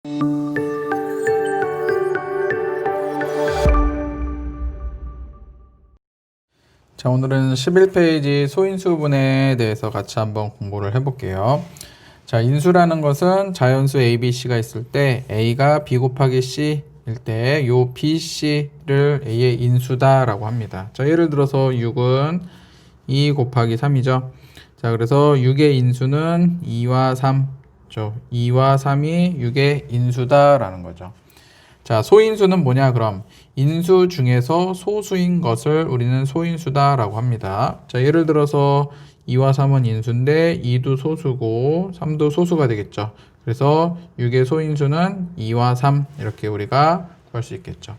자, 오늘은 11페이지 소인수분해에 대해서 같이 한번 공부를 해볼게요. 자, 인수라는 것은 자연수 A, B, C가 있을 때 A가 B 곱하기 C일 때 요 B, C를 A의 인수다라고 합니다. 자, 예를 들어서 6은 2 곱하기 3이죠. 자, 그래서 6의 인수는 2와 3. 2와 3이 6의 인수다라는 거죠. 자, 소인수는 뭐냐 그럼? 인수 중에서 소수인 것을 우리는 소인수다라고 합니다. 자, 예를 들어서 2와 3은 인수인데 2도 소수고 3도 소수가 되겠죠. 그래서 6의 소인수는 2와 3 이렇게 우리가 구할 수 있겠죠.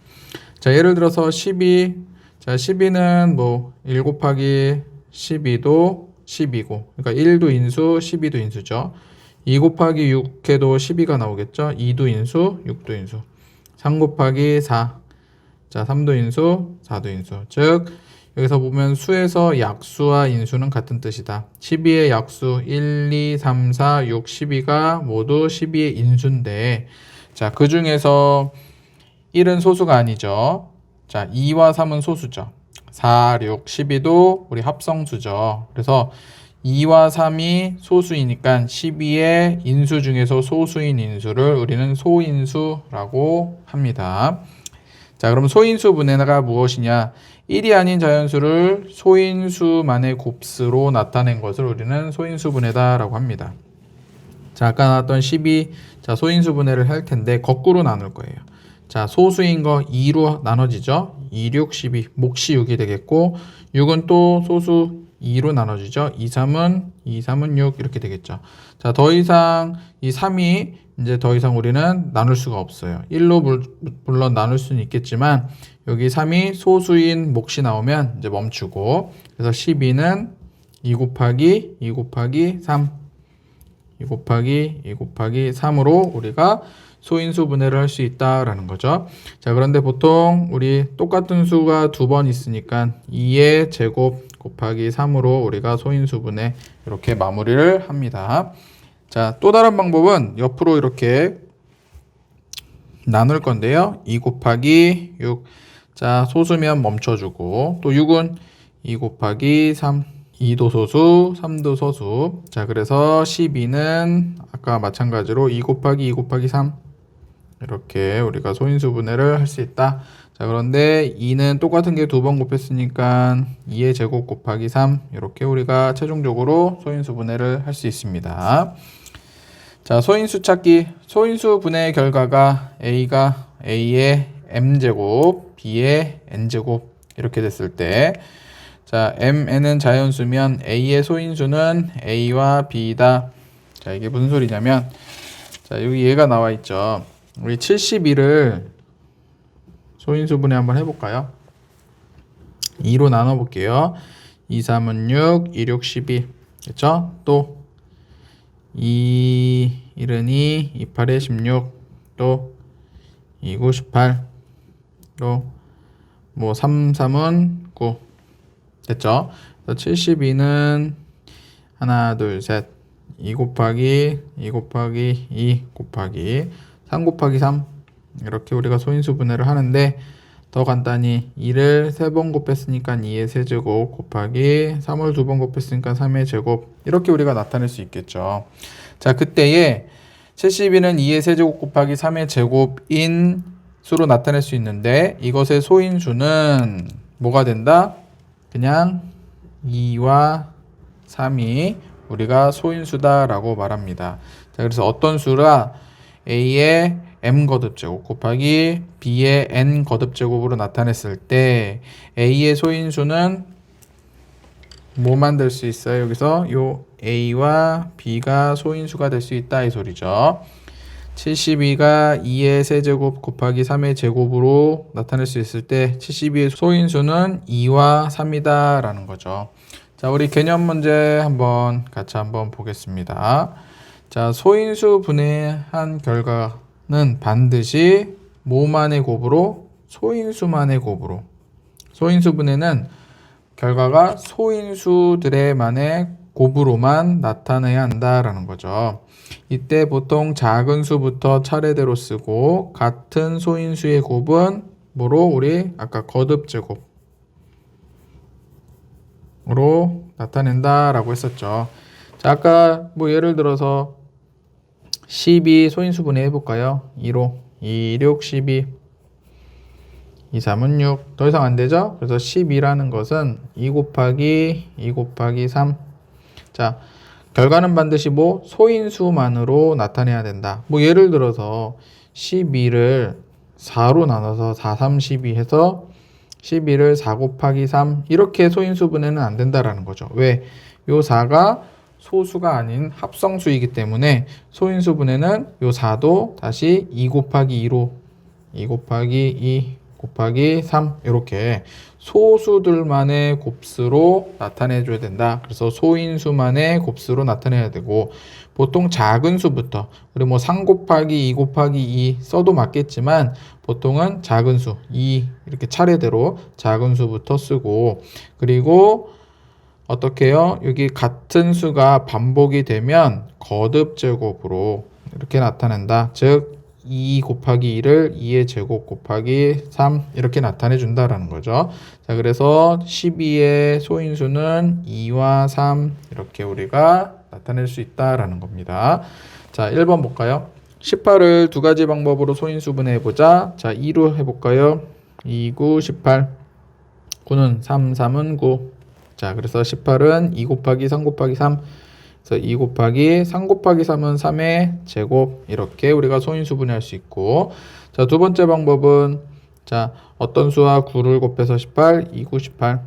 자, 예를 들어서 12. 자, 12는 뭐 1 곱하기 12도 10이고 그러니까 1도 인수, 12도 인수죠. 2 곱하기 6 해도 12가 나오겠죠. 2도 인수, 6도 인수. 3 곱하기 4. 자, 3도 인수, 4도 인수. 즉, 여기서 보면 수에서 약수와 인수는 같은 뜻이다. 12의 약수 1, 2, 3, 4, 6, 12가 모두 12의 인수인데, 자, 그 중에서 1은 소수가 아니죠. 자, 2와 3은 소수죠. 4, 6, 12도 우리 합성수죠. 그래서 2와 3이 소수이니까 12의 인수 중에서 소수인 인수를 우리는 소인수라고 합니다. 자, 그럼 소인수 분해가 무엇이냐? 1이 아닌 자연수를 소인수만의 곱수로 나타낸 것을 우리는 소인수 분해다라고 합니다. 자, 아까 나왔던 12, 자, 소인수 분해를 할 텐데 거꾸로 나눌 거예요. 자, 소수인 거 2로 나눠지죠? 2, 6, 12, 몫이 6이 되겠고 6은 또 소수 2로 나눠지죠. 2, 3은 6 이렇게 되겠죠. 자, 더 이상 이 3이 이제 더 이상 우리는 나눌 수가 없어요. 1로 물론 나눌 수는 있겠지만 여기 3이 소수인 몫이 나오면 이제 멈추고 그래서 12는 2 곱하기 3 2 곱하기 3으로 우리가 소인수 분해를 할 수 있다라는 거죠. 자, 그런데 보통 우리 똑같은 수가 두 번 있으니까 2의 제곱 곱하기 3으로 우리가 소인수 분해 이렇게 마무리를 합니다. 자, 또 다른 방법은 옆으로 이렇게 나눌 건데요. 2 곱하기 6. 자, 소수면 멈춰주고 또 6은 2 곱하기 3. 2도 소수, 3도 소수. 자, 그래서 12는 아까 마찬가지로 2 곱하기 3. 이렇게 우리가 소인수 분해를 할 수 있다. 자, 그런데 2는 똑같은 게 두 번 곱했으니까 2의 제곱 곱하기 3 이렇게 우리가 최종적으로 소인수 분해를 할 수 있습니다. 자, 소인수 찾기. 소인수 분해의 결과가 A가 A의 M제곱, B의 N제곱 이렇게 됐을 때 자, MN은 자연수면 A의 소인수는 A와 B다. 자, 이게 무슨 소리냐면 자, 여기 얘가 나와 있죠. 우리 71을 소인수 분해 한번 해볼까요? 2로 나눠볼게요. 2, 3은 6, 2, 6, 12. 그쵸? 또 2, 1은 2, 2, 8에 16. 또 2, 9, 18. 또 뭐 3, 3은 9. 됐죠? 72는 하나, 둘, 셋. 2 곱하기 2 곱하기 2 곱하기 3 곱하기 3 이렇게 우리가 소인수 분해를 하는데 더 간단히 2를 3번 곱했으니까 2의 세제곱 곱하기 3을 2번 곱했으니까 3의 제곱 이렇게 우리가 나타낼 수 있겠죠. 자, 그때에 72는 2의 세제곱 곱하기 3의 제곱인 수로 나타낼 수 있는데 이것의 소인수는 뭐가 된다? 그냥 2와 3이 우리가 소인수다라고 말합니다. 자, 그래서 어떤 수가 A의 M 거듭제곱 곱하기 B의 N 거듭제곱으로 나타냈을 때 A의 소인수는 뭐 만들 수 있어요? 여기서 요 A와 B가 소인수가 될 수 있다 이 소리죠. 72가 2의 세제곱 곱하기 3의 제곱으로 나타낼 수 있을 때 72의 소인수는 2와 3이다 라는 거죠. 자, 우리 개념 문제 같이 한번 보겠습니다. 자, 소인수 분해한 결과는 반드시 뭐만의 곱으로? 소인수만의 곱으로. 소인수 분해는 결과가 소인수들의 만의 곱으로만 나타내야 한다라는 거죠. 이때 보통 작은 수부터 차례대로 쓰고 같은 소인수의 곱은 뭐로 우리 아까 거듭제곱으로 나타낸다라고 했었죠. 자, 아까 뭐 예를 들어서 12 소인수분해 해볼까요? 2로 2, 6, 12 2, 3은 6. 더 이상 안 되죠? 그래서 12라는 것은 2 곱하기 3. 자, 결과는 반드시 뭐 소인수만으로 나타내야 된다. 뭐 예를 들어서 12를 4로 나눠서 4, 3, 12 해서 12를 4 곱하기 3 이렇게 소인수분해는 안 된다라는 거죠. 왜? 요 4가 소수가 아닌 합성수이기 때문에 소인수분해는 요 4도 다시 2 곱하기 2로 2 곱하기 2 곱하기 3 이렇게 소수들만의 곱수로 나타내 줘야 된다. 그래서 소인수만의 곱수로 나타내야 되고 보통 작은 수부터 우리 뭐 3 곱하기 2 곱하기 2 써도 맞겠지만 보통은 작은 수 2 이렇게 차례대로 작은 수부터 쓰고 그리고 어떻게 해요? 여기 같은 수가 반복이 되면 거듭제곱으로 이렇게 나타낸다. 즉 2 곱하기 2를 2의 제곱 곱하기 3 이렇게 나타내 준다라는 거죠. 자, 그래서 12의 소인수는 2와 3 이렇게 우리가 나타낼 수 있다라는 겁니다. 자, 1번 볼까요? 18을 두 가지 방법으로 소인수분해 해보자. 자, 2로 해볼까요? 2, 9, 18 9는 3, 3은 9 자, 그래서 18은 2 곱하기 3 곱하기 3 그래서 2 곱하기 3 곱하기 3은 3의 제곱 이렇게 우리가 소인수분해할 수 있고 자, 두 번째 방법은 자, 어떤 수와 9를 곱해서 18, 2, 9, 18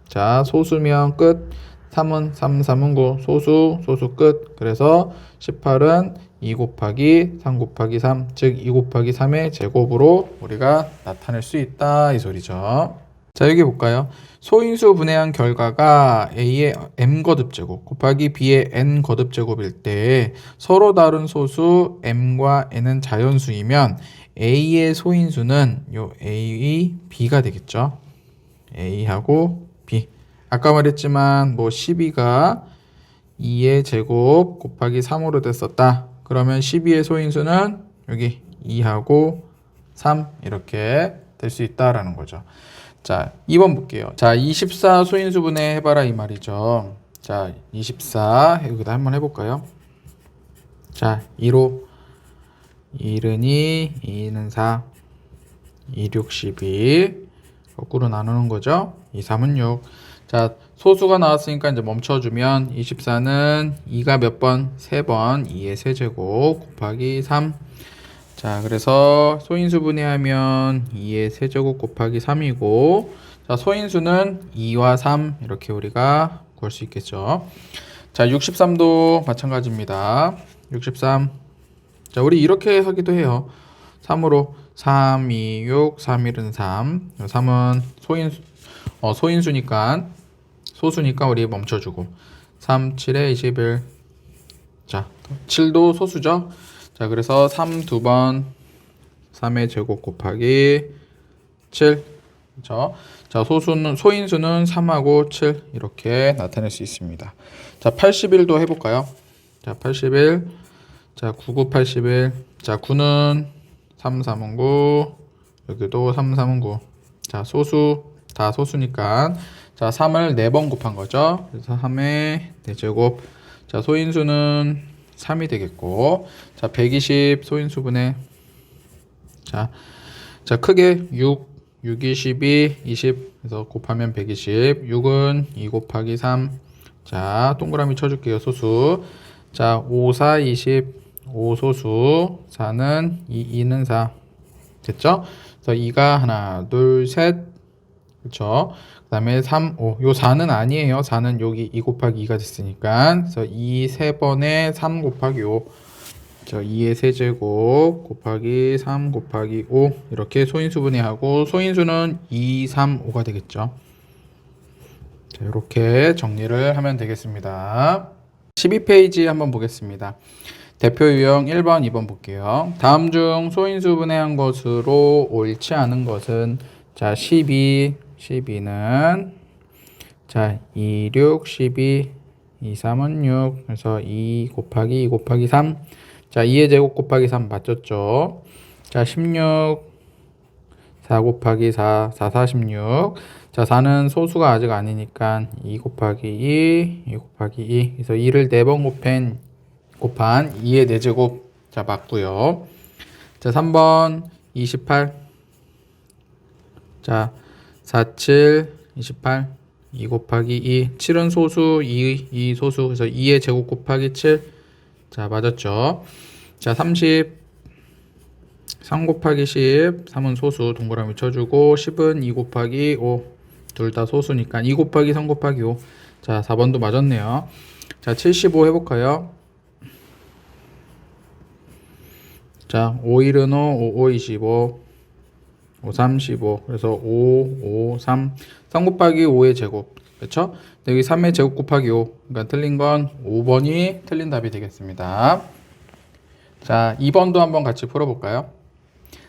자, 소수면 끝 3은 3, 3은 9 소수 끝 그래서 18은 2 곱하기 3 곱하기 3 즉 2 곱하기 3의 제곱으로 우리가 나타낼 수 있다 이 소리죠. 자, 여기 볼까요? 소인수 분해한 결과가 A의 m거듭제곱 곱하기 B의 n거듭제곱일 때 서로 다른 소수 m과 n은 자연수이면 A의 소인수는 요 A, B가 되겠죠. A하고 B. 아까 말했지만 뭐 12가 2의 제곱 곱하기 3으로 됐었다. 그러면 12의 소인수는 여기 2하고 3 이렇게 될 수 있다라는 거죠. 자, 2번 볼게요. 자, 24 소인수분해 해봐라 이 말이죠. 자, 24 여기다 한번 해볼까요? 자, 2로 1은 2, 2는 4, 2, 6, 12 거꾸로 나누는 거죠. 2, 3은 6. 자, 소수가 나왔으니까 이제 멈춰주면 24는 2가 몇 번? 3번 2의 세제곱 곱하기 3 자, 그래서 소인수 분해하면 2의 세제곱 곱하기 3이고 자, 소인수는 2와 3 이렇게 우리가 구할 수 있겠죠. 자, 63도 마찬가지입니다. 63 자, 우리 이렇게 하기도 해요. 3으로 3, 2, 6, 3, 1은 3 3은 소인수니까 소수니까 우리 멈춰주고 3, 7에 21 자, 7도 소수죠. 자, 그래서 3 두 번 3의 제곱 곱하기 7 그렇죠? 자, 소인수는 3하고 7 이렇게 나타낼 수 있습니다. 자, 81도 해볼까요? 자, 81 자, 9, 9, 81 자, 9는 3, 3은 9 여기도 3, 3은 9 자, 다 소수니까 자, 3을 4번 곱한 거죠. 그래서 3의 4제곱 자, 소인수는 3이 되겠고 자, 120 소인수분해 자, 크게 6, 6이 12, 20 그래서 곱하면 120 6은 2 곱하기 3 자, 동그라미 쳐줄게요. 소수 자, 5, 4, 20 5 소수 4는 2, 2는 4 됐죠? 그래서 2가 하나, 둘, 셋 그쵸? 그 다음에 3, 5. 요 4는 아니에요. 4는 여기 2 곱하기 2가 됐으니까. 그래서 2 3번에 3 곱하기 5. 저 2의 세제곱 곱하기 3 곱하기 5. 이렇게 소인수분해하고 소인수는 2, 3, 5가 되겠죠. 자, 이렇게 정리를 하면 되겠습니다. 12페이지 한번 보겠습니다. 대표 유형 1번, 2번 볼게요. 다음 중 소인수분해한 것으로 옳지 않은 것은 자, 12는 자, 2, 6, 12 2, 3은 6. 그래서 2 곱하기 3. 자, 2의 제곱 곱하기 3 맞췄죠? 자, 16. 4 곱하기 4, 4, 46. 자, 4는 소수가 아직 아니니까 2 곱하기 2, 2 곱하기 2. 그래서 2를 4번 곱한 2의 4제곱. 자, 맞고요. 자, 3번 28. 자, 4, 7, 28. 2 곱하기 2. 7은 소수, 2 소수. 그래서 2의 제곱 곱하기 7. 자, 맞았죠. 자, 30. 3 곱하기 10. 3은 소수. 동그라미 쳐주고 10은 2 곱하기 5. 둘 다 소수니까 2 곱하기 3 곱하기 5. 자, 4번도 맞았네요. 자, 75 해볼까요? 자, 5, 1은 5, 5, 25. 5, 3, 15. 그래서 5, 5, 3. 3 곱하기 5의 제곱. 그렇죠? 여기 3의 제곱 곱하기 5. 그러니까 틀린 건 5번이 틀린 답이 되겠습니다. 자, 2번도 한번 같이 풀어볼까요?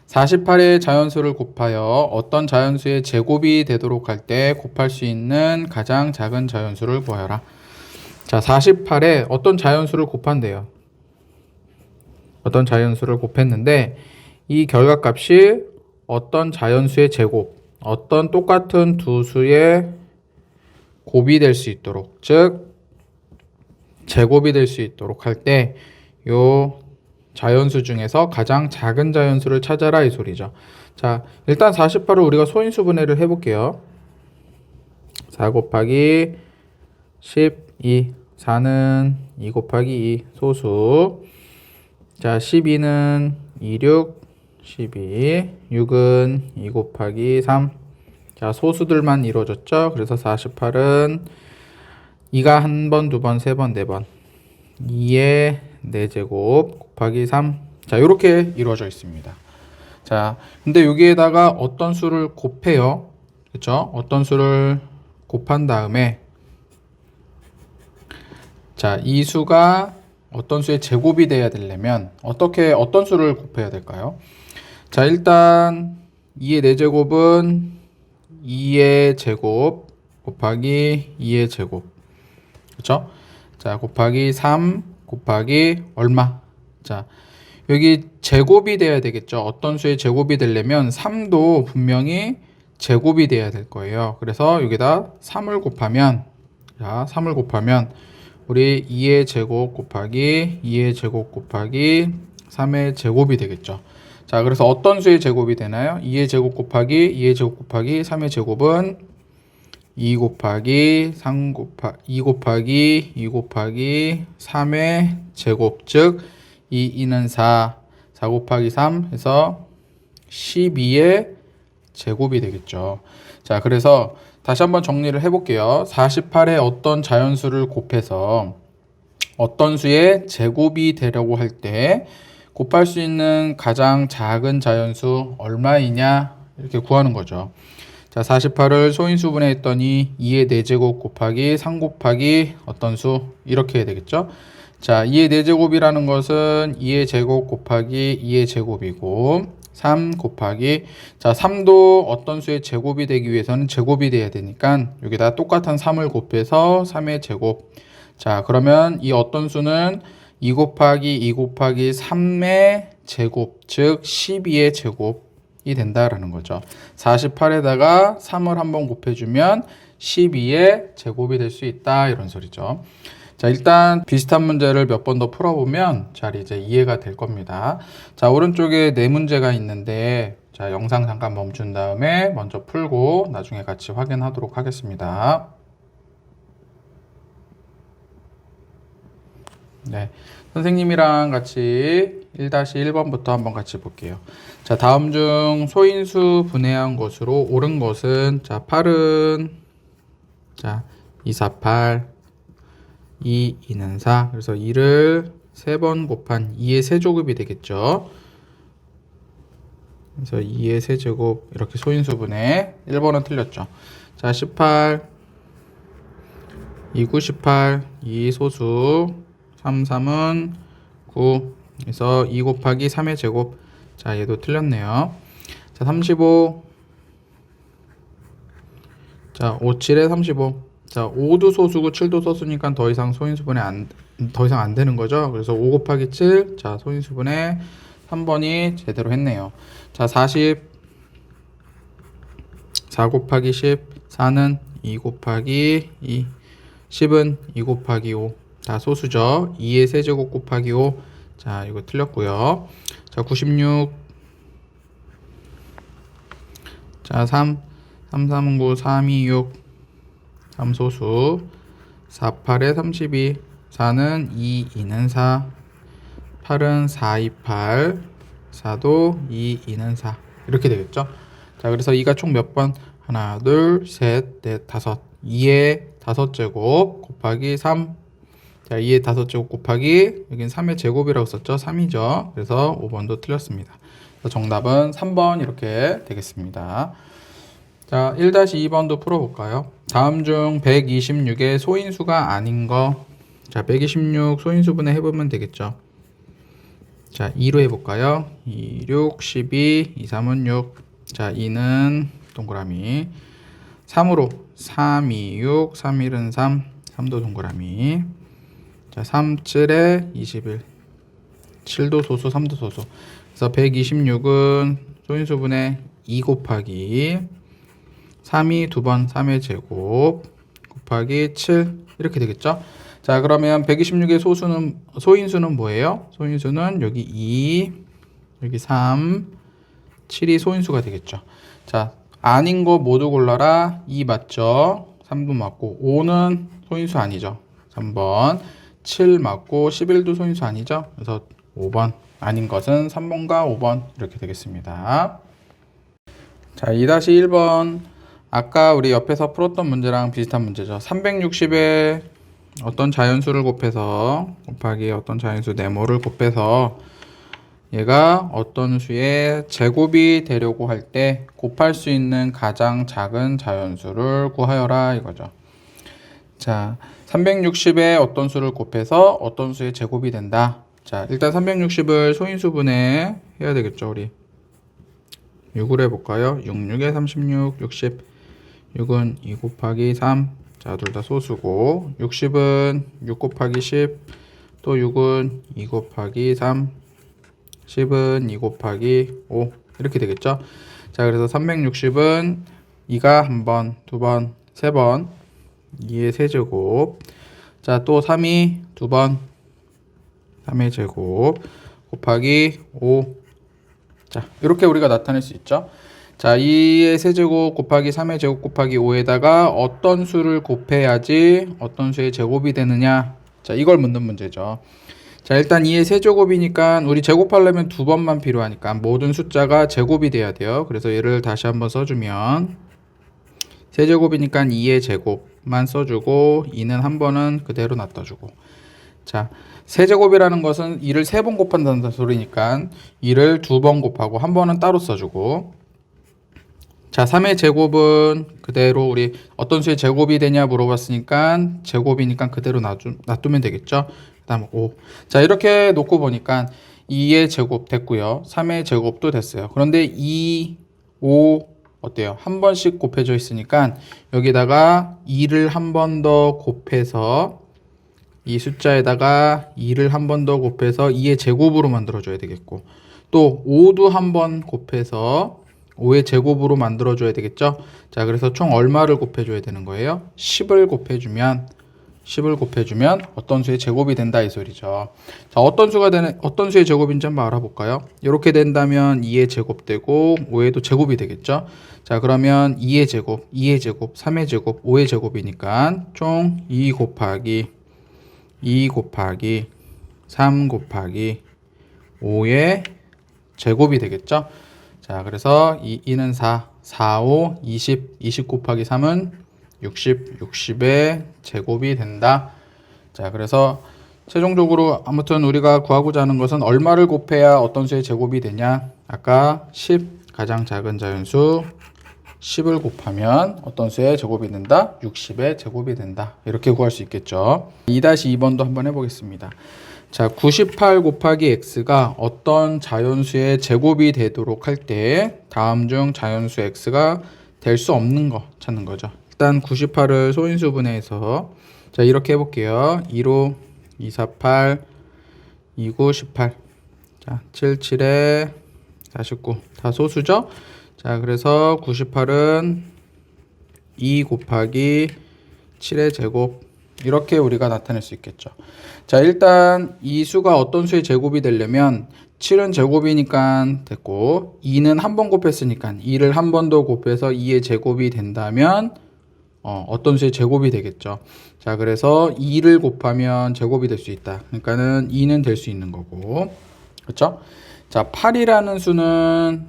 48의 자연수를 곱하여 어떤 자연수의 제곱이 되도록 할 때 곱할 수 있는 가장 작은 자연수를 구하여라. 자, 48에 어떤 자연수를 곱한대요. 어떤 자연수를 곱했는데 이 결과값이 어떤 자연수의 제곱, 어떤 똑같은 두 수의 곱이 될 수 있도록, 즉 제곱이 될 수 있도록 할 때 요 자연수 중에서 가장 작은 자연수를 찾아라 이 소리죠. 자, 일단 48을 우리가 소인수 분해를 해볼게요. 4 곱하기 12. 4는 2 곱하기 2 소수. 자, 12는 2, 6, 12. 6은 2 곱하기 3. 자, 소수들만 이루어졌죠. 그래서 48은 2가 한 번, 두 번, 세 번, 네 번. 2의 4제곱 곱하기 3. 자, 이렇게 이루어져 있습니다. 자, 근데 여기에다가 어떤 수를 곱해요. 그렇죠? 어떤 수를 곱한 다음에 자, 이 수가 어떤 수의 제곱이 돼야 되려면 어떤 수를 곱해야 될까요? 자, 일단 2의 4제곱은 2의 제곱 곱하기 2의 제곱. 그렇죠? 자, 곱하기 3 곱하기 얼마? 자, 여기 제곱이 돼야 되겠죠. 어떤 수의 제곱이 되려면 3도 분명히 제곱이 돼야 될 거예요. 그래서 여기다 3을 곱하면 자, 3을 곱하면 우리 2의 제곱 곱하기 2의 제곱 곱하기 3의 제곱이 되겠죠. 자, 그래서 어떤 수의 제곱이 되나요? 2의 제곱 곱하기 2의 제곱 곱하기 3의 제곱은 2 곱하기 3 곱하기 2 곱하기 2 곱하기 3의 제곱, 즉 2는 4, 4 곱하기 3 해서 12의 제곱이 되겠죠. 자, 그래서 다시 한번 정리를 해볼게요. 48에 어떤 자연수를 곱해서 어떤 수의 제곱이 되려고 할 때 곱할 수 있는 가장 작은 자연수 얼마이냐 이렇게 구하는 거죠. 자, 48을 소인수 분해했더니 2의 4제곱 곱하기 3 곱하기 어떤 수 이렇게 해야 되겠죠. 자, 2의 4제곱이라는 것은 2의 제곱 곱하기 2의 제곱이고 3 곱하기 자, 3도 어떤 수의 제곱이 되기 위해서는 제곱이 돼야 되니까 여기다 똑같은 3을 곱해서 3의 제곱. 자, 그러면 이 어떤 수는 2 곱하기 2 곱하기 3의 제곱, 즉 12의 제곱이 된다라는 거죠. 48에다가 3을 한번 곱해주면 12의 제곱이 될 수 있다 이런 소리죠. 자, 일단 비슷한 문제를 몇 번 더 풀어보면 잘 이제 이해가 될 겁니다. 자, 오른쪽에 네 문제가 있는데 자, 영상 잠깐 멈춘 다음에 먼저 풀고 나중에 같이 확인하도록 하겠습니다. 네, 선생님이랑 같이 1-1번부터 한번 같이 볼게요. 자, 다음 중 소인수 분해한 것으로 옳은 것은 자, 8은 자, 2, 4, 8 2, 2는 4. 그래서 2를 3번 곱한 2의 세제곱이 되겠죠. 그래서 2의 세제곱 이렇게 소인수분해 1번은 틀렸죠. 자, 18 2, 9, 18 2 소수 3, 3은 9 그래서 2 곱하기 3의 제곱. 자, 얘도 틀렸네요. 자, 35 자, 5, 7에 35 자, 5도 소수고 7도 소수니까 더 이상 소인수분해 더 이상 안 되는 거죠. 그래서 5 곱하기 7, 자, 소인수분해 3번이 제대로 했네요. 자, 4 곱하기 10, 4는 2 곱하기 2, 10은 2 곱하기 5. 다 소수죠. 2의 세제곱 곱하기 5. 자, 이거 틀렸고요. 자, 96. 자, 3, 3, 9, 3, 2, 6. 3 소수. 4, 8에 32. 4는 2, 2는 4. 8은 4, 2, 8. 4도 2, 2는 4. 이렇게 되겠죠. 자, 그래서 2가 총 몇 번? 하나, 둘, 셋, 넷, 다섯. 2의 5제곱 곱하기 3. 자, 2의 5제곱 곱하기, 여긴 3의 제곱이라고 썼죠. 3이죠. 그래서 5번도 틀렸습니다. 그래서 정답은 3번 이렇게 되겠습니다. 자, 1-2번도 풀어볼까요? 다음 중 126의 소인수가 아닌 거. 자, 126 소인수분해 해보면 되겠죠. 자, 2로 해볼까요? 2, 6, 12, 2, 3은 6. 자, 2는 동그라미. 3으로 3, 2, 6, 3, 1은 3. 3도 동그라미. 자, 3, 7에 21. 7도 소수, 3도 소수. 그래서 126은 소인수분해 2 곱하기 3이 2번 3의 제곱 곱하기 7 이렇게 되겠죠. 자, 그러면 126의 소인수는 뭐예요? 소인수는 여기 2, 여기 3, 7이 소인수가 되겠죠. 자, 아닌 거 모두 골라라. 2 맞죠? 3도 맞고 5는 소인수 아니죠. 3번 7 맞고 11도 소인수 아니죠. 그래서 5번 아닌 것은 3번과 5번 이렇게 되겠습니다. 자, 2-1번 아까 우리 옆에서 풀었던 문제랑 비슷한 문제죠. 360에 어떤 자연수를 곱해서 곱하기 어떤 자연수 네모를 곱해서 얘가 어떤 수의 제곱이 되려고 할 때 곱할 수 있는 가장 작은 자연수를 구하여라 이거죠. 자, 360에 어떤 수를 곱해서 어떤 수의 제곱이 된다. 자, 일단 360을 소인수분해 해야 되겠죠, 우리. 6을 해볼까요? 6, 6에 36, 60. 6은 2 곱하기 3. 자, 둘 다 소수고. 60은 6 곱하기 10. 또 6은 2 곱하기 3. 10은 2 곱하기 5. 이렇게 되겠죠? 자, 그래서 360은 2가 한 번, 두 번, 세 번. 2의 세제곱. 자, 또 3이 두 번. 3의 제곱. 곱하기 5. 자, 이렇게 우리가 나타낼 수 있죠. 자, 2의 세제곱 곱하기 3의 제곱 곱하기 5에다가 어떤 수를 곱해야지 어떤 수의 제곱이 되느냐. 자, 이걸 묻는 문제죠. 자, 일단 2의 세제곱이니까 우리 제곱하려면 두 번만 필요하니까 모든 숫자가 제곱이 돼야 돼요. 그래서 얘를 다시 한번 써주면 세제곱이니까 2의 제곱만 써주고 2는 한 번은 그대로 놔둬주고. 자, 세제곱이라는 것은 2를 3번 곱한다는 소리니까 2를 2번 곱하고 한 번은 따로 써주고. 자, 3의 제곱은 그대로 우리 어떤 수의 제곱이 되냐 물어봤으니까 제곱이니까 그대로 놔두면 되겠죠. 그 다음 5. 자, 이렇게 놓고 보니까 2의 제곱 됐고요. 3의 제곱도 됐어요. 그런데 2, 5 어때요? 한 번씩 곱해져 있으니까 여기다가 2를 한 번 더 곱해서 이 숫자에다가 2를 한 번 더 곱해서 2의 제곱으로 만들어줘야 되겠고, 또 5도 한 번 곱해서 5의 제곱으로 만들어줘야 되겠죠. 자, 그래서 총 얼마를 곱해줘야 되는 거예요? 10을 곱해주면 어떤 수의 제곱이 된다 이 소리죠. 자, 어떤 수의 제곱인지 한번 알아볼까요? 이렇게 된다면 2의 제곱 되고 5의도 제곱이 되겠죠. 자, 그러면 2의 제곱, 3의 제곱, 5의 제곱이니까 총 2 곱하기 3 곱하기 5의 제곱이 되겠죠. 자, 그래서 2는 4, 5, 20 곱하기 3은 60의 제곱이 된다. 자, 그래서 최종적으로 아무튼 우리가 구하고자 하는 것은 얼마를 곱해야 어떤 수의 제곱이 되냐. 아까 10, 가장 작은 자연수 10을 곱하면 어떤 수의 제곱이 된다? 60의 제곱이 된다. 이렇게 구할 수 있겠죠. 2-2번도 한번 해보겠습니다. 자, 98 곱하기 x가 어떤 자연수의 제곱이 되도록 할 때 다음 중 자연수 x가 될 수 없는 거 찾는 거죠. 일단 98을 소인수분해해서 자 이렇게 해볼게요. 2로 248 29 18 자 77에 49 다 소수죠. 자 그래서 98은 2 곱하기 7의 제곱 이렇게 우리가 나타낼 수 있겠죠. 자 일단 이 수가 어떤 수의 제곱이 되려면 7은 제곱이니까 됐고 2는 한 번 곱했으니까 2를 한 번 더 곱해서 2의 제곱이 된다면 어떤 수의 제곱이 되겠죠. 자 그래서 2를 곱하면 제곱이 될 수 있다. 그러니까는 2는 될 수 있는 거고 그렇죠? 자 8이라는 수는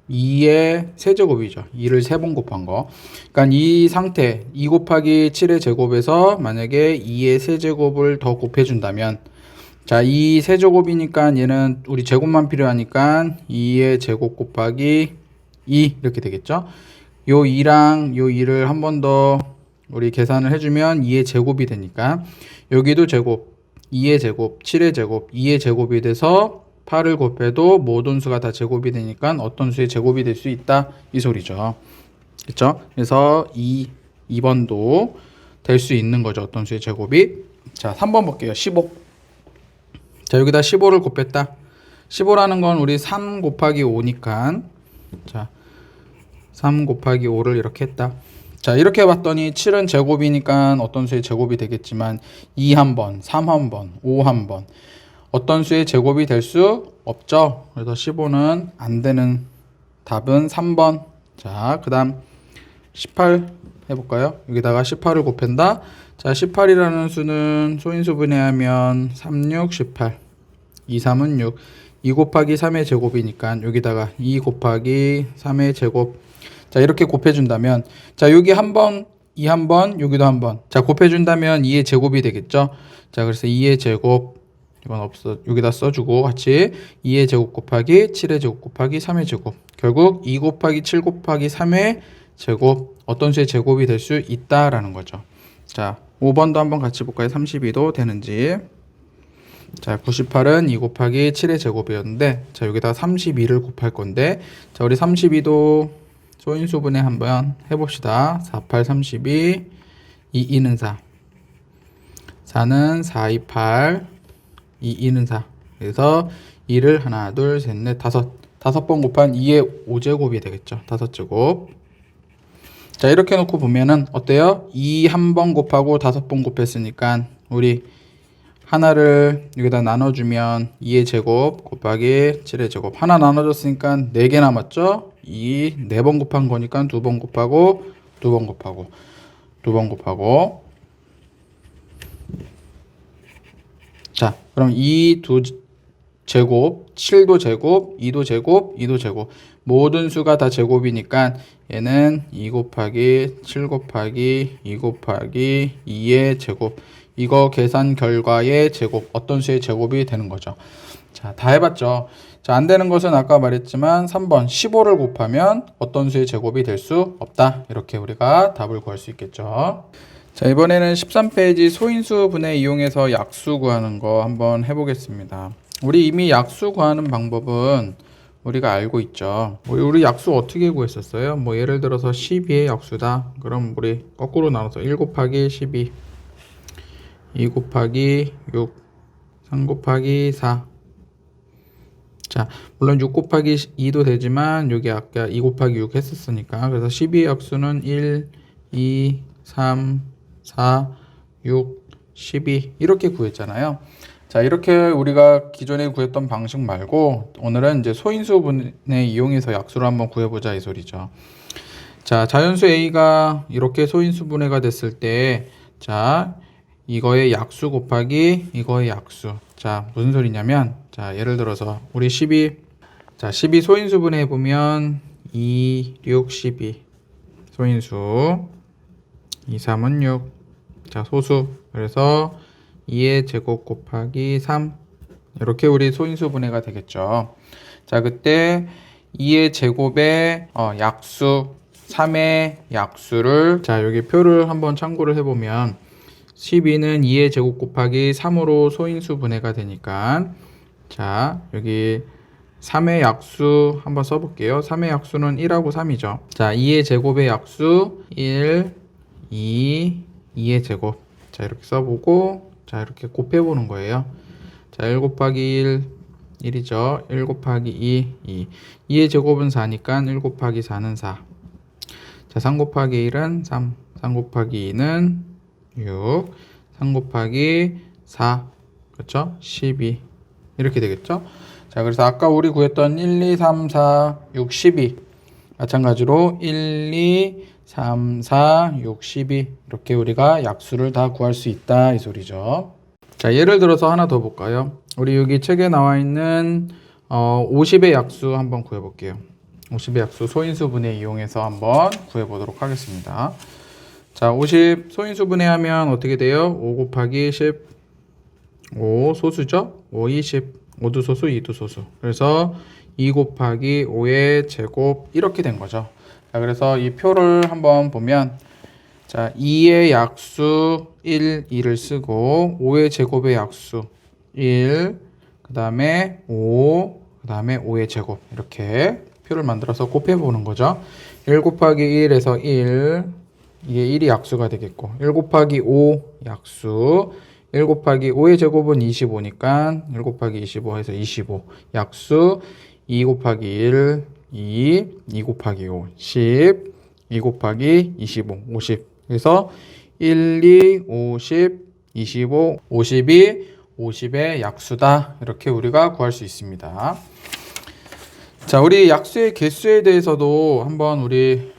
2의 세제곱이죠. 2를 3번 곱한 거. 그러니까 이 상태 2 곱하기 7의 제곱에서 만약에 2의 세제곱을 더 곱해준다면 자, 2 세제곱이니까 얘는 우리 제곱만 필요하니까 2의 제곱 곱하기 2 이렇게 되겠죠. 요 2랑 요 2를 한 번 더 우리 계산을 해주면 2의 제곱이 되니까 여기도 제곱 2의 제곱 7의 제곱 2의 제곱이 돼서 8을 곱해도 모든 수가 다 제곱이 되니까 어떤 수의 제곱이 될 수 있다 이 소리죠. 그렇죠? 그래서 2번도 될 수 있는 거죠. 어떤 수의 제곱이. 자 3번 볼게요. 15. 자 여기다 15를 곱했다. 15라는 건 우리 3 곱하기 5니까 자 3 곱하기 5를 이렇게 했다. 자 이렇게 봤더니 7은 제곱이니까 어떤 수의 제곱이 되겠지만 2 한 번, 3 한 번, 5 한 번 어떤 수의 제곱이 될 수 없죠. 그래서 15는 안 되는 답은 3번. 자, 그 다음 18 해볼까요? 여기다가 18을 곱한다. 자, 18이라는 수는 소인수 분해하면 3, 6, 18. 2, 3은 6. 2 곱하기 3의 제곱이니까 여기다가 2 곱하기 3의 제곱. 자, 이렇게 곱해준다면 자, 여기 한 번, 2 한 번, 여기도 한 번. 자, 곱해준다면 2의 제곱이 되겠죠. 자, 그래서 2의 제곱 이건 없어 여기다 써주고 같이 2의 제곱 곱하기 7의 제곱 곱하기 3의 제곱 결국 2 곱하기 7 곱하기 3의 제곱 어떤 수의 제곱이 될 수 있다라는 거죠. 자 5번도 한번 같이 볼까요? 32도 되는지. 자 98은 2 곱하기 7의 제곱이었는데 자 여기다 32를 곱할 건데 자 우리 32도 소인수분해 한번 해봅시다. 48 32 2 2는 4 4는 4 2 8 2는 4. 그래서 2를 하나, 둘, 셋, 넷, 다섯 번 곱한 2의 5제곱이 되겠죠. 5제곱. 자, 이렇게 놓고 보면은 어때요? 2 한 번 곱하고 5번 곱했으니까 우리 하나를 여기다 나눠주면 2의 제곱 곱하기 7의 제곱. 하나 나눠줬으니까 4개 남았죠? 4번 곱한 거니까 2번 곱하고 2번 곱하고 2번 곱하고 자, 그럼 2두 제곱, 7도 제곱, 2도 제곱, 2도 제곱. 모든 수가 다 제곱이니까 얘는 2 곱하기 7 곱하기 2 곱하기 2의 제곱. 이거 계산 결과의 제곱, 어떤 수의 제곱이 되는 거죠. 자, 다 해봤죠. 자, 안 되는 것은 아까 말했지만 3번 15를 곱하면 어떤 수의 제곱이 될 수 없다. 이렇게 우리가 답을 구할 수 있겠죠. 자 이번에는 13페이지 소인수 분해 이용해서 약수 구하는 거 한번 해보겠습니다. 우리 이미 약수 구하는 방법은 우리가 알고 있죠. 우리 약수 어떻게 구했었어요? 뭐 예를 들어서 12의 약수다. 그럼 우리 거꾸로 나눠서 1 곱하기 12 2 곱하기 6 3 곱하기 4 자 물론 6 곱하기 2도 되지만 여기 아까 2 곱하기 6 했었으니까 그래서 12의 약수는 1 2 3 4, 6, 12 이렇게 구했잖아요. 자 이렇게 우리가 기존에 구했던 방식 말고 오늘은 이제 소인수분해 이용해서 약수를 한번 구해보자 이 소리죠. 자 자연수 A가 이렇게 소인수분해가 됐을 때 자 이거의 약수 곱하기 이거의 약수. 자 무슨 소리냐면 자 예를 들어서 우리 12 자 12 소인수분해 해보면 2, 6, 12 소인수 2, 3은 6. 자, 소수. 그래서 2의 제곱 곱하기 3. 이렇게 우리 소인수 분해가 되겠죠. 자, 그때 2의 제곱의 약수, 3의 약수를 자, 여기 표를 한번 참고를 해보면 12는 2의 제곱 곱하기 3으로 소인수 분해가 되니까 자, 여기 3의 약수 한번 써볼게요. 3의 약수는 1하고 3이죠. 자, 2의 제곱의 약수 1, 2의 제곱. 자, 이렇게 써보고, 자, 이렇게 곱해보는 거예요. 자, 1 곱하기 1, 1이죠. 1 곱하기 2. 2의 제곱은 4니까 1 곱하기 4는 4. 자, 3 곱하기 1은 3. 3 곱하기 2는 6. 3 곱하기 4. 그렇죠? 12. 이렇게 되겠죠? 자, 그래서 아까 우리 구했던 1, 2, 3, 4, 6, 12. 마찬가지로 1, 2, 3, 4, 6, 12. 이렇게 우리가 약수를 다 구할 수 있다. 이 소리죠. 자, 예를 들어서 하나 더 볼까요? 우리 여기 책에 나와 있는 50의 약수 한번 구해볼게요. 50의 약수 소인수분해 이용해서 한번 구해보도록 하겠습니다. 자, 50 소인수분해하면 어떻게 돼요? 5 곱하기 10, 5 소수죠? 5, 20, 5도 소수, 2도 소수. 그래서 2 곱하기 5의 제곱 이렇게 된 거죠. 자, 그래서 이 표를 한번 보면 자, 2의 약수 1, 2를 쓰고 5의 제곱의 약수 1, 그 다음에 5, 그 다음에 5의 제곱 이렇게 표를 만들어서 곱해보는 거죠. 1 곱하기 1에서 1, 이게 1이 약수가 되겠고 1 곱하기 5 약수 1 곱하기 5의 제곱은 25니까 1 곱하기 25 해서 25 약수 2 곱하기 1, 2 곱하기 5, 10 2 곱하기 25, 50 그래서 1, 2, 50, 25, 50이 50의 약수다. 이렇게 우리가 구할 수 있습니다. 자, 우리 약수의 개수에 대해서도 한번 우리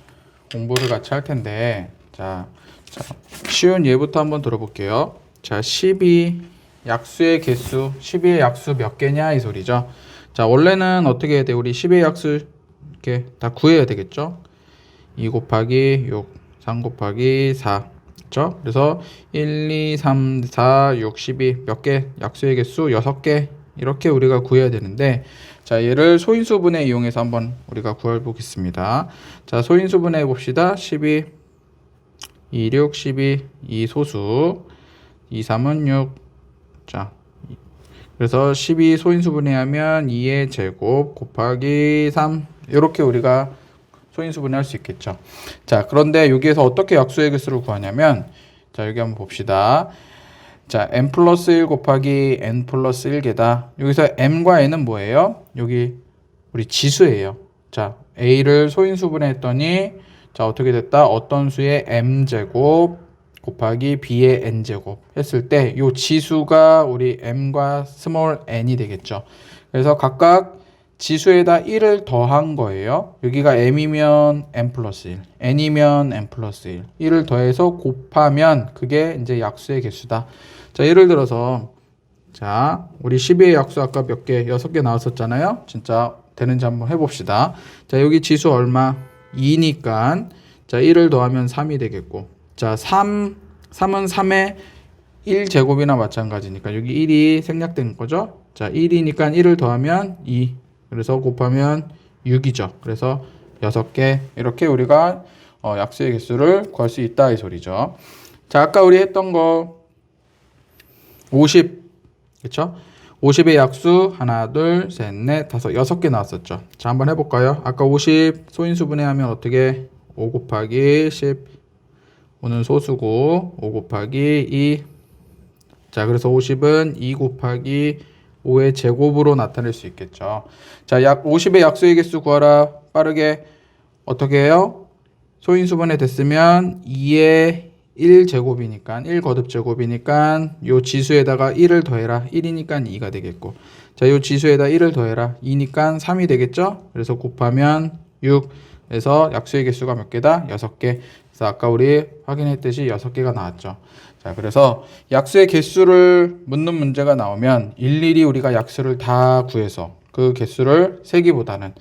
공부를 같이 할 텐데 자, 쉬운 예부터 한번 들어볼게요. 자, 12 약수의 개수 12의 약수 몇 개냐 이 소리죠. 자, 원래는 어떻게 해야 돼? 우리 10의 약수 이렇게 다 구해야 되겠죠. 2 곱하기 6 3 곱하기 4 그렇죠? 그래서 1, 2, 3, 4, 6, 12 몇 개? 약수의 개수 6개 이렇게 우리가 구해야 되는데 자, 얘를 소인수분해 이용해서 한번 우리가 구해보겠습니다. 자, 소인수분해 봅시다. 12 2, 6, 12 2 소수 2, 3은 6 자, 그래서 12 소인수분해하면 2의 제곱 곱하기 3 이렇게 우리가 소인수분해 할 수 있겠죠. 자, 그런데 여기에서 어떻게 약수의 개수를 구하냐면 자, 여기 한번 봅시다. 자, m 플러스 1 곱하기 n 플러스 1개다. 여기서 m과 n은 뭐예요? 여기 우리 지수예요. 자, a를 소인수분해 했더니 자, 어떻게 됐다? 어떤 수의 m제곱 곱하기 b의 n제곱 했을 때 이 지수가 우리 m과 스몰 n이 되겠죠. 그래서 각각 지수에다 1을 더한 거예요. 여기가 m이면 m 플러스 1, n이면 n 플러스 1, 1을 더해서 곱하면 그게 이제 약수의 개수다. 자, 예를 들어서 자, 우리 12의 약수 아까 몇 개? 6개 나왔었잖아요. 진짜 되는지 한번 해봅시다. 자, 여기 지수 얼마? 2니까 자, 1을 더하면 3이 되겠고 자, 3은 3의 1제곱이나 마찬가지니까 여기 1이 생략된 거죠. 자, 1이니까 1을 더하면 2 그래서 곱하면 6이죠. 그래서 6개 이렇게 우리가 약수의 개수를 구할 수 있다 이 소리죠. 자, 아까 우리 했던 거 50 그렇죠? 50의 약수 하나, 둘, 셋, 넷, 다섯, 6개 나왔었죠. 자, 한번 해볼까요? 아까 50 소인수분해하면 어떻게 5 곱하기 10 5는 소수고 5 곱하기 2 자, 그래서 50은 2 곱하기 5의 제곱으로 나타낼 수 있겠죠. 자, 약 50의 약수의 개수 구하라. 빠르게 어떻게 해요? 소인수분해 됐으면 2의 1제곱이니까 1 거듭 제곱이니까 요 지수에다가 1을 더해라. 1이니까 2가 되겠고 자, 요 지수에다 1을 더해라. 2니까 3이 되겠죠. 그래서 곱하면 6 그래서 약수의 개수가 몇 개다? 6개. 그래서 아까 우리 확인했듯이 6개가 나왔죠. 자, 그래서 약수의 개수를 묻는 문제가 나오면 일일이 우리가 약수를 다 구해서 그 개수를 세기보다는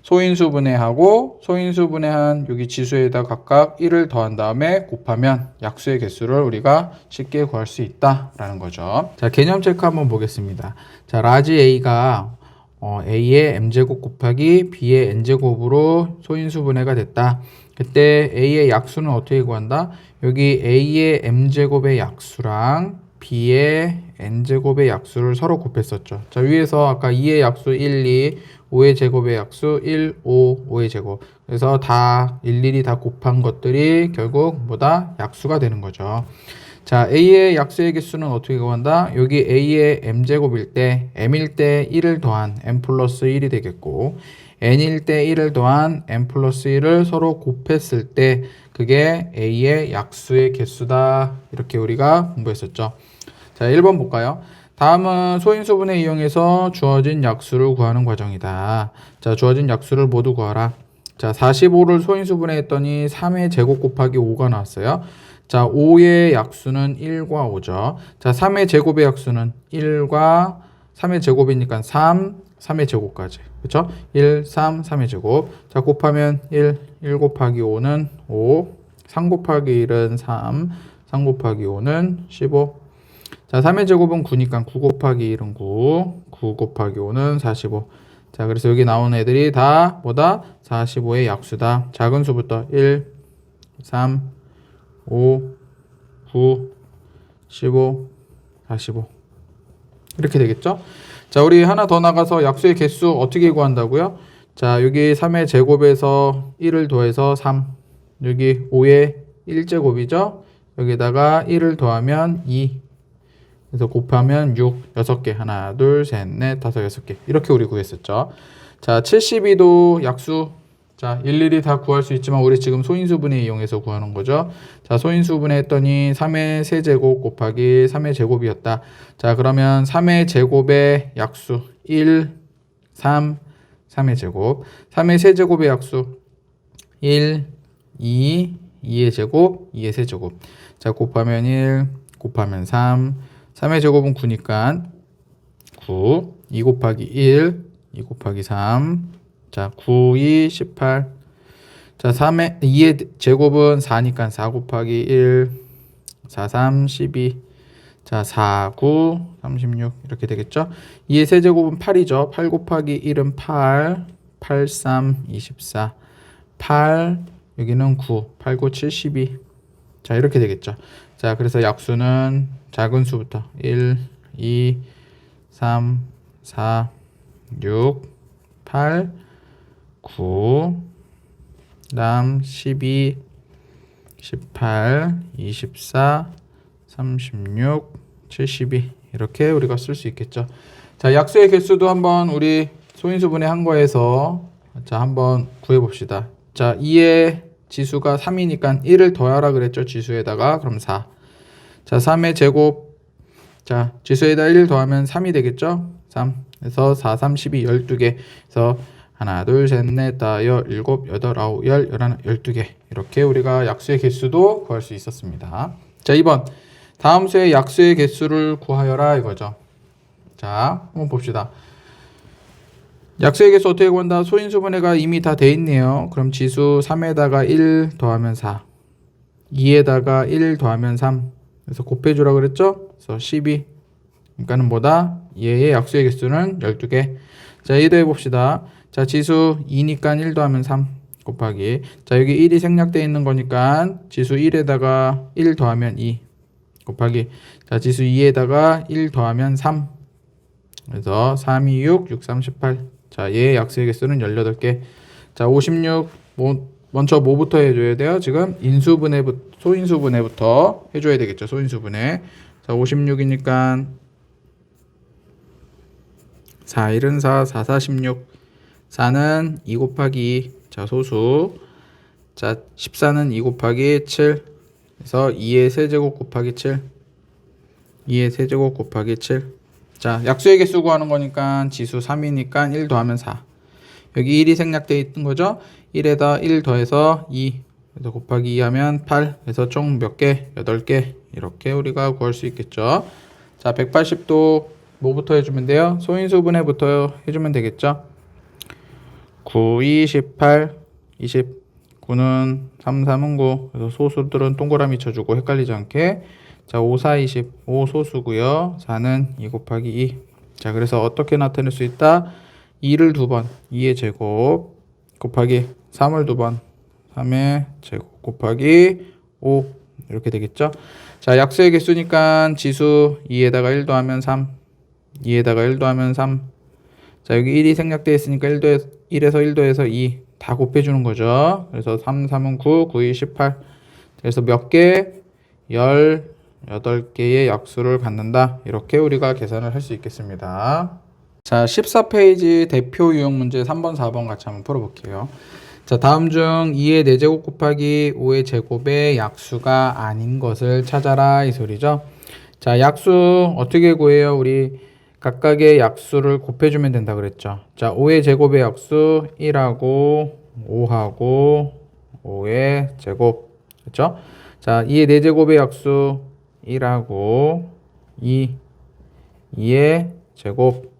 소인수분해하고 소인수분해한 여기 지수에다 각각 1을 더한 다음에 곱하면 약수의 개수를 우리가 쉽게 구할 수 있다라는 거죠. 자, 개념 체크 한번 보겠습니다. 자, 라지 A가 A의 m제곱 곱하기 B의 n제곱으로 소인수분해가 됐다. 그때 A의 약수는 어떻게 구한다? 여기 A의 m제곱의 약수랑 b의 n제곱의 약수를 서로 곱했었죠. 자, 위에서 아까 2의 약수 1, 2, 5의 제곱의 약수 1, 5, 5의 제곱. 그래서 다 일일이 다 곱한 것들이 결국 뭐다? 약수가 되는 거죠. 자, a의 약수의 개수는 어떻게 구한다? 여기 a의 m제곱일 때 m일 때 1을 더한 m 플러스 1이 되겠고 n일 때 1을 더한 n 플러스 1을 서로 곱했을 때 그게 a의 약수의 개수다. 이렇게 우리가 공부했었죠. 자, 1번 볼까요? 다음은 소인수분해 이용해서 주어진 약수를 구하는 과정이다. 자, 주어진 약수를 모두 구하라. 자, 45를 소인수분해 했더니 3의 제곱 곱하기 5가 나왔어요. 자, 5의 약수는 1과 5죠. 자, 3의 제곱의 약수는 1과 3의 제곱이니까 3, 3의 제곱까지. 그렇죠? 1, 3, 3의 제곱. 자, 곱하면 1 곱하기 5는 5, 3 곱하기 1은 3, 3 곱하기 5는 15. 자, 3의 제곱은 9니까 9 곱하기 1은 9, 9 곱하기 5는 45. 자, 그래서 여기 나온 애들이 다 뭐다? 45의 약수다. 작은 수부터 1, 3, 5, 9, 15, 45. 이렇게 되겠죠? 자, 우리 하나 더 나가서 약수의 개수 어떻게 구한다고요? 자, 여기 3의 제곱에서 1을 더해서 3. 여기 5의 1제곱이죠? 여기다가 1을 더하면 2. 그래서 곱하면 6, 6개. 하나, 둘, 셋, 넷, 다섯, 6개. 이렇게 우리 구했었죠. 자, 72도 약수. 자, 일일이 다 구할 수 있지만 우리 지금 소인수분해 이용해서 구하는 거죠. 자, 소인수분해 했더니 3의 세제곱 곱하기 3의 제곱이었다. 자, 그러면 3의 제곱의 약수 1, 3, 3의 제곱. 3의 세제곱의 약수 1, 2, 2의 제곱, 2의 세제곱. 자, 곱하면 1, 곱하면 3. 3의 제곱은 9니까 9, 2 곱하기 1, 2 곱하기 3. 자, 9, 2, 18. 자, 2의 제곱은 4니까 4 곱하기 1, 4, 3, 12. 자, 4, 9, 36. 이렇게 되겠죠? 2의 세제곱은 8이죠. 8 곱하기 1은 8, 8, 3, 24. 8, 여기는 9, 8, 9, 72. 자, 이렇게 되겠죠. 자, 그래서 약수는 작은 수부터 1, 2, 3, 4, 6, 8, 9, 그다음 12, 18, 24, 36, 72 이렇게 우리가 쓸 수 있겠죠. 자, 약수의 개수도 한번 우리 소인수분해 한 거에서 자, 한번 구해 봅시다. 자, 2의 지수가 3이니까 1을 더하라 그랬죠. 지수에다가 그럼 4. 자, 3의 제곱. 자, 지수에다 1 더하면 3이 되겠죠? 3. 그래서 4, 3, 12, 12개. 그래서 하나, 둘, 셋, 넷, 다, 열, 일곱, 여덟, 아홉, 열, 열하나, 12개. 이렇게 우리가 약수의 개수도 구할 수 있었습니다. 자, 2번. 다음 수의 약수의 개수를 구하여라 이거죠. 자, 한번 봅시다. 약수의 개수 어떻게 구한다? 소인수분해가 이미 다 돼 있네요. 그럼 지수 3에다가 1 더하면 4. 2에다가 1 더하면 3. 그래서 곱해주라 그랬죠? 그래서 12. 그러니까는 뭐다? 얘의 약수의 개수는 12개. 자, 2도 해봅시다. 자, 지수 2니까 1 더하면 3 곱하기. 자, 여기 1이 생략되어 있는 거니까 지수 1에다가 1 더하면 2 곱하기. 자, 지수 2에다가 1 더하면 3. 그래서 3, 2, 6, 6, 3, 18. 자, 얘의 약수의 개수는 18개. 자, 56. 먼저 뭐부터 해줘야 돼요? 지금 소인수분해부터 해줘야 되겠죠. 소인수분해. 자, 56이니까 4, 1은 4, 4, 4, 16. 4는 2 곱하기 2. 자, 소수. 자, 14는 2 곱하기 7. 그래서 2의 세제곱 곱하기 7. 2의 세제곱 곱하기 7. 자, 약수의 개수 구하는 거니까 지수 3이니까 1 더하면 4. 여기 1이 생략되어 있는 거죠. 1에다 1 더해서 2. 그래서 곱하기 2 하면 8. 그래서 총 몇 개? 8개. 이렇게 우리가 구할 수 있겠죠. 자, 180도 뭐부터 해주면 돼요? 소인수분해부터 해주면 되겠죠. 9, 2, 18, 20. 9는 3, 3은 9. 그래서 소수들은 동그라미 쳐주고 헷갈리지 않게. 자, 5, 4, 20. 5 소수고요. 4는 2 곱하기 2. 자, 그래서 어떻게 나타낼 수 있다? 2를 2번. 2의 제곱 곱하기 3을 2번. 3의 제곱 곱하기 5. 이렇게 되겠죠? 자, 약수의 개수니까 지수 2에다가 1 더하면 3, 2에다가 1 더하면 3. 자, 여기 1이 생략되어 있으니까 1에서 1 더해서 2 다 곱해주는 거죠. 그래서 3, 3은 9, 9, 2, 18. 그래서 몇 개? 18개의 약수를 갖는다. 이렇게 우리가 계산을 할 수 있겠습니다. 자, 14페이지 대표 유형 문제 3번, 4번 같이 한번 풀어볼게요. 자, 다음 중 2의 4제곱 곱하기 5의 제곱의 약수가 아닌 것을 찾아라 이 소리죠. 자, 약수 어떻게 구해요? 우리 각각의 약수를 곱해주면 된다 그랬죠. 자, 5의 제곱의 약수 1하고 5하고 5의 제곱 그렇죠? 자, 2의 4제곱의 약수 1하고 2의 제곱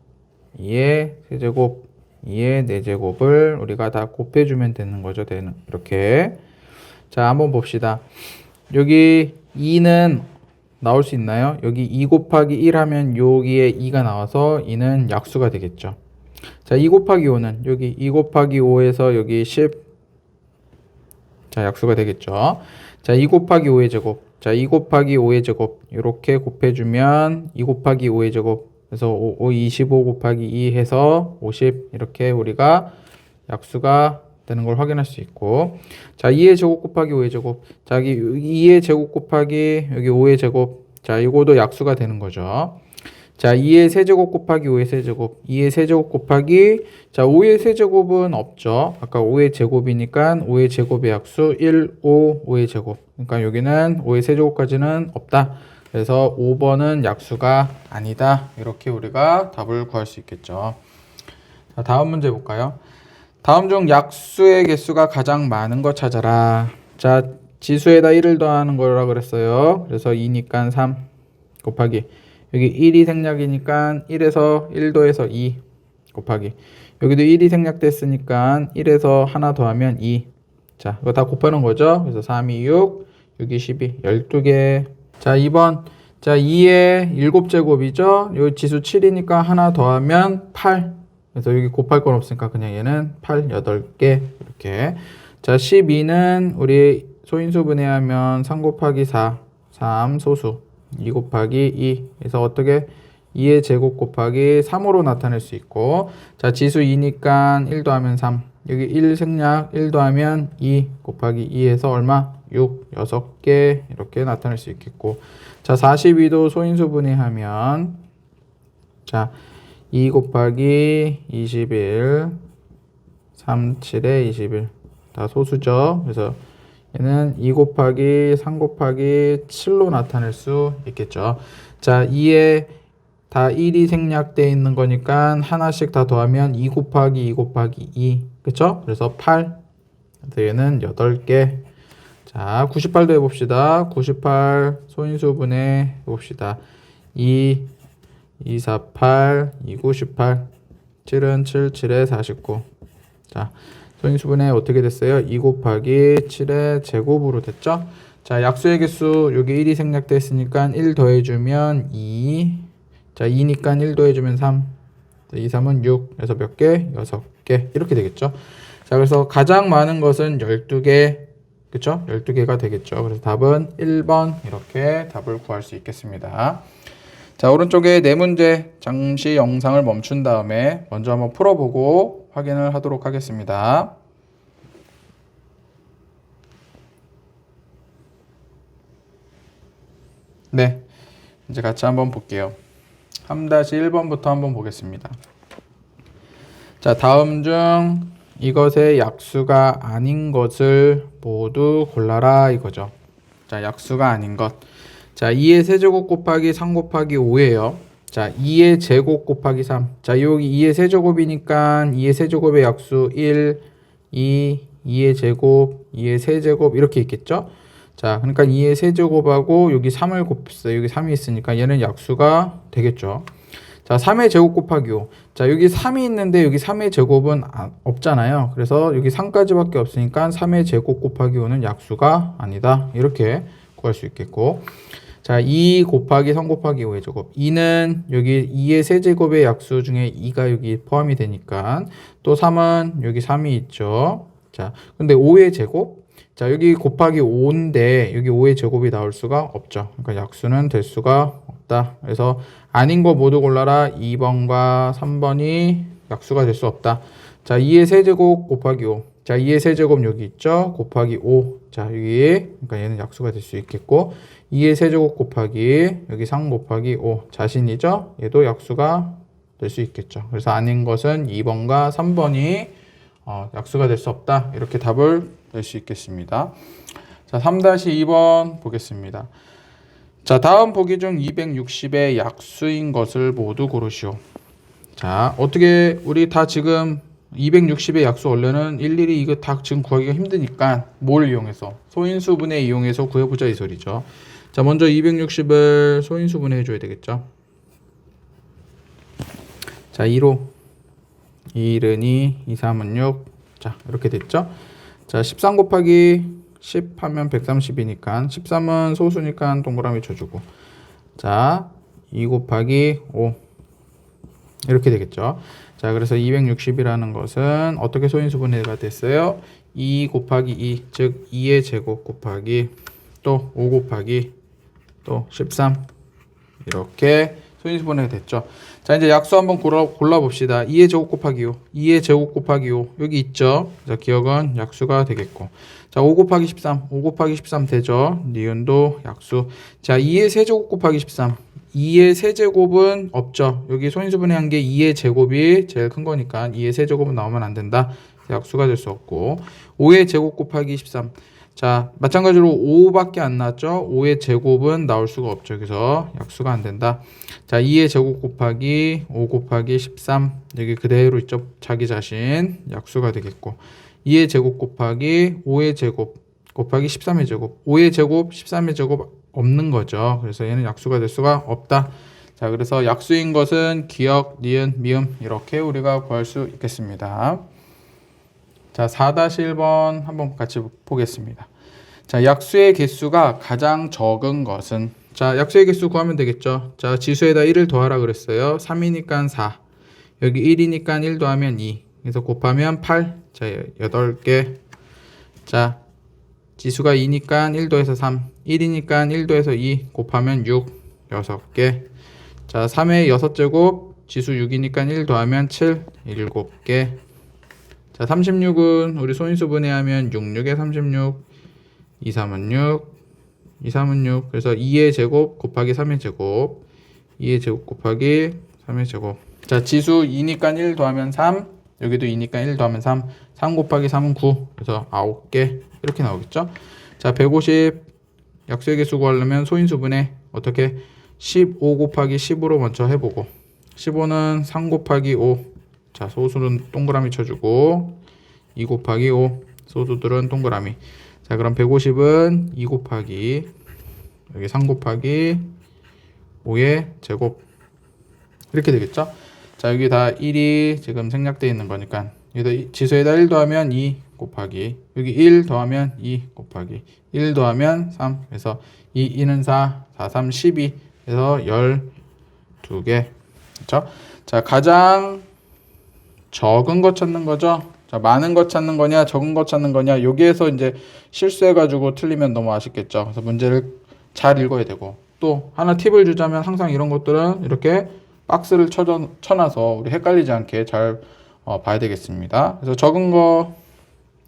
2의 세제곱 2의 4제곱을 우리가 다 곱해주면 되는 거죠. 되는 이렇게. 자, 한번 봅시다. 여기 2는 나올 수 있나요? 여기 2 곱하기 1 하면 여기에 2가 나와서 2는 약수가 되겠죠. 자, 2 곱하기 5는 여기 2 곱하기 5에서 여기 10. 자, 약수가 되겠죠. 자, 2 곱하기 5의 제곱. 자, 2 곱하기 5의 제곱. 이렇게 곱해주면 2 곱하기 5의 제곱. 그래서 25 곱하기 2 해서 50. 이렇게 우리가 약수가 되는 걸 확인할 수 있고. 자, 2의 제곱 곱하기 5의 제곱. 자, 여기 2의 제곱 곱하기 여기 5의 제곱. 자, 이거도 약수가 되는 거죠. 자, 2의 세제곱 곱하기 5의 세제곱. 2의 세제곱 곱하기 자, 5의 세제곱은 없죠. 아까 5의 제곱이니까 5의 제곱의 약수 1, 5, 5의 제곱. 그러니까 여기는 5의 세제곱까지는 없다. 그래서 5번은 약수가 아니다. 이렇게 우리가 답을 구할 수 있겠죠. 자, 다음 문제 볼까요? 다음 중 약수의 개수가 가장 많은 것 찾아라. 자, 지수에다 1을 더하는 거라 그랬어요. 그래서 2니까 3 곱하기 여기 1이 생략이니까 1에서 1 더해서 2 곱하기 여기도 1이 생략됐으니까 1에서 하나 더하면 2. 자, 이거 다 곱하는 거죠. 그래서 3, 2, 6, 6, 2, 12, 12개. 자, 2번. 자, 2의 7제곱이죠. 여기 지수 7이니까 하나 더하면 8. 그래서 여기 곱할 건 없으니까 그냥 얘는 8, 8개. 이렇게. 자, 12는 우리 소인수 분해하면 3 곱하기 4, 3 소수. 2 곱하기 2. 그래서 어떻게? 2의 제곱 곱하기 3으로 나타낼 수 있고. 자, 지수 2니까 1 더하면 3. 여기 1 생략 1 더하면 2 곱하기 2에서 얼마? 6, 6개 이렇게 나타낼 수 있겠고. 자, 42도 소인수 분해하면 자, 2 곱하기 21 3, 7에 21 다 소수죠. 그래서 얘는 2 곱하기 3 곱하기 7로 나타낼 수 있겠죠. 자, 2에 다 1이 생략되어 있는 거니까 하나씩 다 더하면 2 곱하기 2 곱하기 2 그쵸? 그래서 8 그래서 얘는 8개. 자, 98도 해봅시다. 98 소인수 분해 해봅시다. 2, 2, 4, 8, 2, 9, 18 7은 7, 7에 49. 자, 소인수 분해 어떻게 됐어요? 2 곱하기 7의 제곱으로 됐죠? 자, 약수의 개수 여기 1이 생략되어 있으니까 1 더해주면 2. 자, 2니까 1 더해주면 3. 2, 3은 6. 그래서 몇 개? 6개. 이렇게 되겠죠? 자, 그래서 가장 많은 것은 12개. 그쵸? 12개가 되겠죠. 그래서 답은 1번 이렇게 답을 구할 수 있겠습니다. 자, 오른쪽에 네 문제 잠시 영상을 멈춘 다음에 먼저 한번 풀어보고 확인을 하도록 하겠습니다. 네, 이제 같이 한번 볼게요. 3-1번부터 한번 보겠습니다. 자, 다음 중 이것의 약수가 아닌 것을 모두 골라라 이거죠. 자, 약수가 아닌 것. 자, 2의 세제곱 곱하기 3 곱하기 5예요. 자, 2의 제곱 곱하기 3. 자, 여기 2의 세제곱이니까 2의 세제곱의 약수 1, 2, 2의 제곱, 2의 세제곱 이렇게 있겠죠? 자, 그러니까 2의 세제곱하고 여기 3을 곱했어요. 여기 3이 있으니까 얘는 약수가 되겠죠. 자, 3의 제곱 곱하기 5. 자, 여기 3이 있는데 여기 3의 제곱은 없잖아요. 그래서 여기 3까지밖에 없으니까 3의 제곱 곱하기 5는 약수가 아니다. 이렇게 구할 수 있겠고. 자, 2 곱하기 3 곱하기 5의 제곱. 2는 여기 2의 세제곱의 약수 중에 2가 여기 포함이 되니까 또 3은 여기 3이 있죠. 자, 근데 5의 제곱? 자, 여기 곱하기 5인데 여기 5의 제곱이 나올 수가 없죠. 그러니까 약수는 될 수가 없다. 그래서 아닌 거 모두 골라라. 2번과 3번이 약수가 될 수 없다. 자, 2의 세제곱 곱하기 5. 자, 2의 세제곱 여기 있죠. 곱하기 5. 자, 여기 그러니까 얘는 약수가 될 수 있겠고 2의 세제곱 곱하기 여기 3 곱하기 5. 자신이죠. 얘도 약수가 될 수 있겠죠. 그래서 아닌 것은 2번과 3번이 약수가 될 수 없다. 이렇게 답을 낼 수 있겠습니다. 자, 3-2번 보겠습니다. 자, 다음 보기 중 260의 약수인 것을 모두 고르시오. 자, 어떻게 우리 다 지금 260의 약수 원래는 일일이 이거 다 지금 구하기가 힘드니까 뭘 이용해서 소인수분해 이용해서 구해보자 이 소리죠. 자, 먼저 260을 소인수분해 해줘야 되겠죠. 자, 2로 2는 2, 2, 3은 6. 자, 이렇게 됐죠. 자, 13 곱하기 10 하면 130이니까 13은 소수니까 동그라미 쳐주고, 자, 2 곱하기 5 이렇게 되겠죠. 자, 그래서 260이라는 것은 어떻게 소인수분해가 됐어요? 2 곱하기 2, 즉 2의 제곱 곱하기 또 5 곱하기 또 13 이렇게 소인수분해가 됐죠. 자, 이제 약수 한번 골라봅시다. 2의 제곱 곱하기 5, 2의 제곱 곱하기 5 여기 있죠. 자, 기억은 약수가 되겠고, 자, 5 곱하기 13, 5 곱하기 13 되죠. 니은도 약수. 자, 2의 세제곱 곱하기 13, 2의 세제곱은 없죠. 여기 소인수분해한 게 2의 제곱이 제일 큰 거니까 2의 세제곱은 나오면 안 된다. 약수가 될 수 없고, 5의 제곱 곱하기 13. 자, 마찬가지로 5밖에 안 나왔죠. 5의 제곱은 나올 수가 없죠. 그래서 약수가 안 된다. 자, 2의 제곱 곱하기 5 곱하기 13 여기 그대로 있죠. 자기 자신 약수가 되겠고, 2의 제곱 곱하기 5의 제곱 곱하기 13의 제곱, 5의 제곱 13의 제곱 없는 거죠. 그래서 얘는 약수가 될 수가 없다. 자, 그래서 약수인 것은 기역, 니은, 미음 이렇게 우리가 구할 수 있겠습니다. 자, 4-1번 한번 같이 보겠습니다. 자, 약수의 개수가 가장 적은 것은, 자, 약수의 개수 구하면 되겠죠. 자, 지수에다 1을 더하라 그랬어요. 3이니까 4. 여기 1이니까 1 더하면 2. 그래서 곱하면 8. 자, 8개. 자, 지수가 2니까 1 더해서 3. 1이니까 1 더해서 2. 곱하면 6. 6개. 자, 3의 6제곱. 지수 6이니까 1 더하면 7. 7개. 자, 36은 우리 소인수분해하면 6, 6에 36, 2, 3은 6, 2, 3은 6. 그래서 2의 제곱 곱하기 3의 제곱, 2의 제곱 곱하기 3의 제곱. 자, 지수 2니까 1 더하면 3, 여기도 2니까 1 더하면 3, 3 곱하기 3은 9. 그래서 9개 이렇게 나오겠죠. 자, 150 약수의 개수 구하려면 소인수분해 어떻게 15 곱하기 10으로 먼저 해보고, 15는 3 곱하기 5. 자, 소수는 동그라미 쳐주고 2 곱하기 5, 소수들은 동그라미. 자, 그럼 150은 2 곱하기 여기 3 곱하기 5의 제곱 이렇게 되겠죠. 자, 여기 다 1이 지금 생략되어 있는 거니까 여기다 지수에다 1 더하면 2 곱하기 여기 1 더하면 2 곱하기 1 더하면 3. 그래서 2, 2는 4, 4, 3, 12. 그래서 12개. 그렇죠? 자, 가장 적은 거 찾는 거죠. 자, 많은 거 찾는 거냐, 적은 거 찾는 거냐. 여기에서 이제 실수해가지고 틀리면 너무 아쉽겠죠. 그래서 문제를 잘 읽어야 되고, 또 하나 팁을 주자면 항상 이런 것들은 이렇게 박스를 쳐놔서 우리 헷갈리지 않게 잘 봐야 되겠습니다. 그래서 적은 거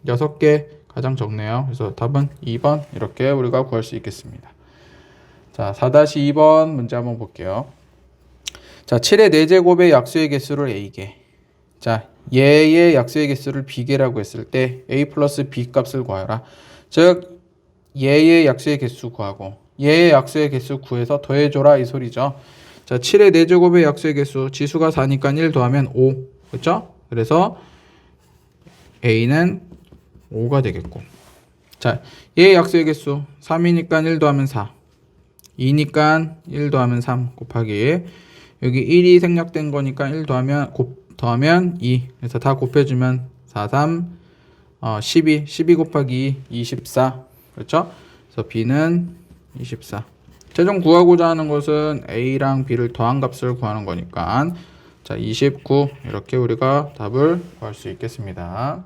6개 가장 적네요. 그래서 답은 2번 이렇게 우리가 구할 수 있겠습니다. 자, 4-2번 문제 한번 볼게요. 자, 7의 4제곱의 약수의 개수를 A개. 자, 얘의 약수의 개수를 B개라고 했을 때 A 플러스 B 값을 구하라. 즉, 얘의 약수의 개수 구하고 얘의 약수의 개수 구해서 더해줘라 이 소리죠. 자, 7의 4제곱의 약수의 개수, 지수가 4니까 1 더하면 5. 그렇죠? 그래서 A는 5가 되겠고, 자, 얘의 약수의 개수 3이니까 1 더하면 4. 2니까 1 더하면 3 곱하기 여기 1이 생략된 거니까 1 더하면 2. 그래서 다 곱해주면 4, 3, 12. 12 곱하기 2, 24. 그렇죠? 그래서 B는 24. 최종 구하고자 하는 것은 A랑 B를 더한 값을 구하는 거니까, 자, 29. 이렇게 우리가 답을 구할 수 있겠습니다.